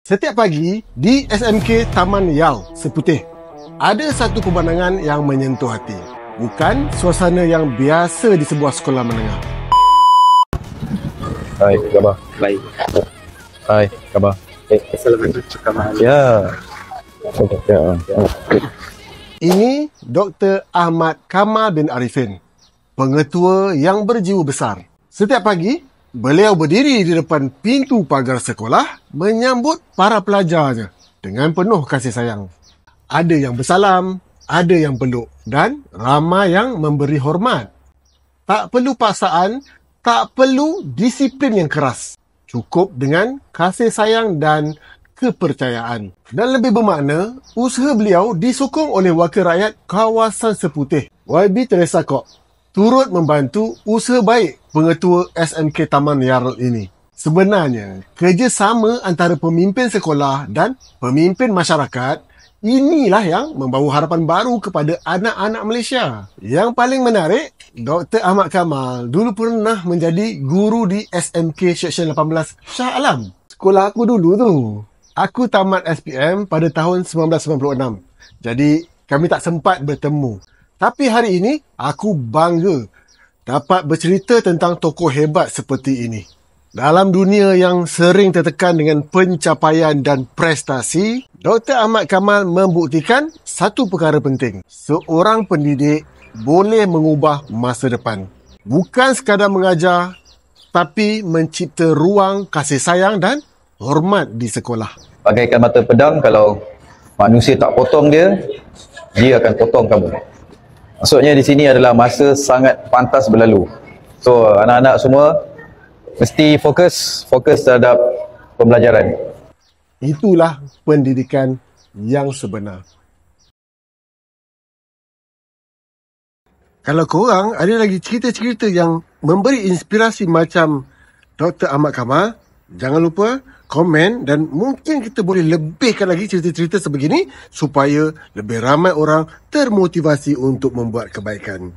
Setiap pagi di SMK Taman Yau Seputih, ada satu pemandangan yang menyentuh hati. Bukan suasana yang biasa di sebuah sekolah menengah. Hai, khabar? Baik. Hai, khabar? Assalamualaikum. Khabar. Ya. Ini Dr. Ahmad Kamal bin Arifin, pengetua yang berjiwa besar. Setiap pagi, beliau berdiri di depan pintu pagar sekolah menyambut para pelajarnya dengan penuh kasih sayang. Ada yang bersalam, ada yang peluk dan ramai yang memberi hormat. Tak perlu paksaan, tak perlu disiplin yang keras. Cukup dengan kasih sayang dan kepercayaan. Dan lebih bermakna, usaha beliau disokong oleh wakil rakyat kawasan Seputih, YB Teresa Kok, turut membantu usaha baik pengetua SMK Taman Yau ini. Sebenarnya, kerjasama antara pemimpin sekolah dan pemimpin masyarakat inilah yang membawa harapan baru kepada anak-anak Malaysia. Yang paling menarik, Dr. Ahmad Kamal dulu pernah menjadi guru di SMK Seksyen 18 Shah Alam. Sekolah aku dulu tu. Aku tamat SPM pada tahun 1996. Jadi, kami tak sempat bertemu. Tapi hari ini, aku bangga dapat bercerita tentang tokoh hebat seperti ini. Dalam dunia yang sering tertekan dengan pencapaian dan prestasi, Dr. Ahmad Kamal membuktikan satu perkara penting. Seorang pendidik boleh mengubah masa depan. Bukan sekadar mengajar, tapi mencipta ruang kasih sayang dan hormat di sekolah. Bagaikan mata pedang, kalau manusia tak potong dia, dia akan potong kamu. Maksudnya di sini adalah masa sangat pantas berlalu. So, anak-anak semua mesti fokus terhadap pembelajaran. Itulah pendidikan yang sebenar. Kalau korang ada lagi cerita-cerita yang memberi inspirasi macam Dr. Ahmad Kamal, jangan lupa komen dan mungkin kita boleh lebihkan lagi cerita-cerita sebegini supaya lebih ramai orang termotivasi untuk membuat kebaikan.